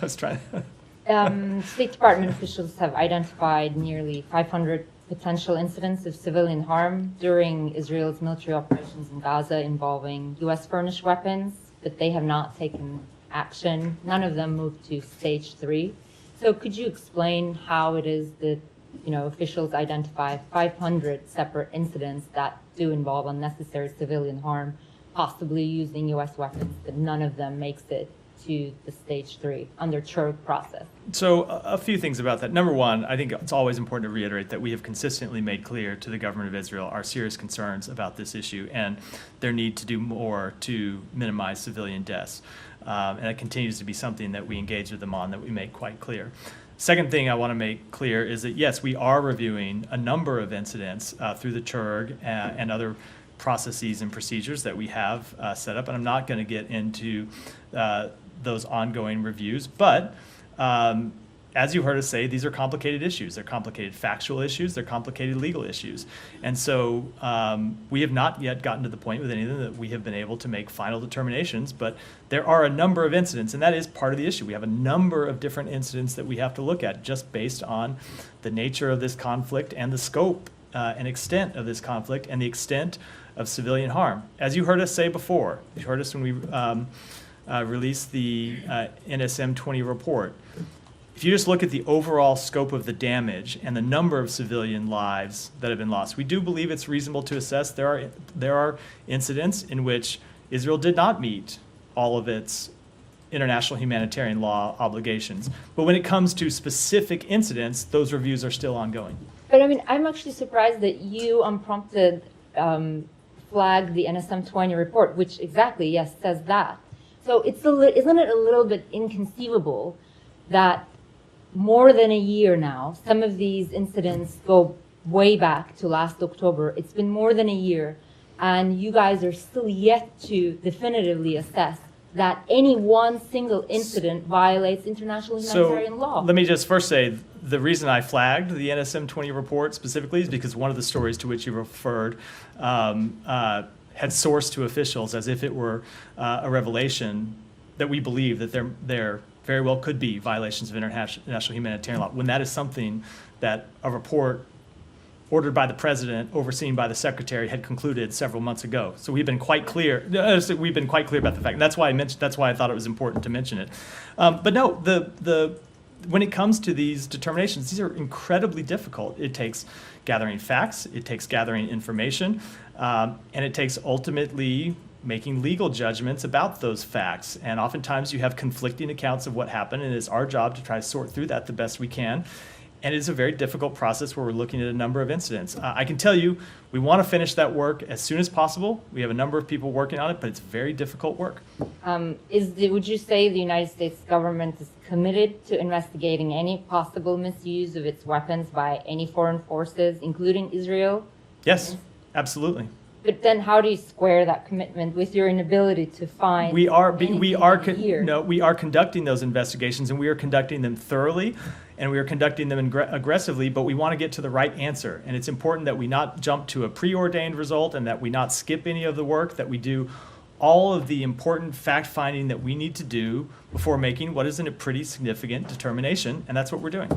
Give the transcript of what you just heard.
was trying. State Department officials have identified nearly 500 potential incidents of civilian harm during Israel's military operations in Gaza involving U.S. furnished weapons, but they have not taken action. None of them moved to stage 3. So could you explain how it is that officials identify 500 separate incidents that do involve unnecessary civilian harm, possibly using U.S. weapons, but none of them makes it to the stage 3 under CHURG process? So a few things about that. Number one, I think it's always important to reiterate that we have consistently made clear to the government of Israel our serious concerns about this issue and their need to do more to minimize civilian deaths. And it continues to be something that we engage with them on, that we make quite clear. Second thing I want to make clear is that, yes, we are reviewing a number of incidents through the CHURG and other processes and procedures that we have set up. And I'm not going to get into those ongoing reviews. But as you heard us say, these are complicated issues. They're complicated factual issues. They're complicated legal issues. And so we have not yet gotten to the point with any of them that we have been able to make final determinations. But there are a number of incidents, and that is part of the issue. We have a number of different incidents that we have to look at just based on the nature of this conflict and the scope and extent of this conflict and the extent of civilian harm. As you heard us say before, you heard us when we released the NSM 20 report. If you just look at the overall scope of the damage and the number of civilian lives that have been lost, we do believe it's reasonable to assess there are incidents in which Israel did not meet all of its international humanitarian law obligations. But when it comes to specific incidents, those reviews are still ongoing. But I mean, I'm actually surprised that you unprompted flagged the NSM 20 report, which exactly, yes, says that. So isn't it a little bit inconceivable that more than a year now, some of these incidents go way back to last October. It's been more than a year, and you guys are still yet to definitively assess that any one single incident violates international humanitarian law. Let me just first say, the reason I flagged the NSM 20 report specifically is because one of the stories to which you referred had sourced to officials as if it were a revelation that we believe that there very well could be violations of international humanitarian law, when that is something that a report ordered by the president, overseen by the secretary, had concluded several months ago. So we've been quite clear. We've been quite clear about the fact. And that's why I thought it was important to mention it. But no, when it comes to these determinations, these are incredibly difficult. It takes gathering facts, it takes gathering information, and it takes ultimately making legal judgments about those facts. And oftentimes you have conflicting accounts of what happened, and it's our job to try to sort through that the best we can. And it's a very difficult process where we're looking at a number of incidents. I can tell you, we want to finish that work as soon as possible. We have a number of people working on it, but it's very difficult work. Would you say the United States government is committed to investigating any possible misuse of its weapons by any foreign forces, including Israel? Yes, absolutely. But then how do you square that commitment with your inability to find we are conducting those investigations, and we are conducting them thoroughly, and we are conducting them aggressively, but we want to get to the right answer. And it's important that we not jump to a preordained result and that we not skip any of the work, that we do all of the important fact-finding that we need to do before making what is a pretty significant determination, and that's what we're doing.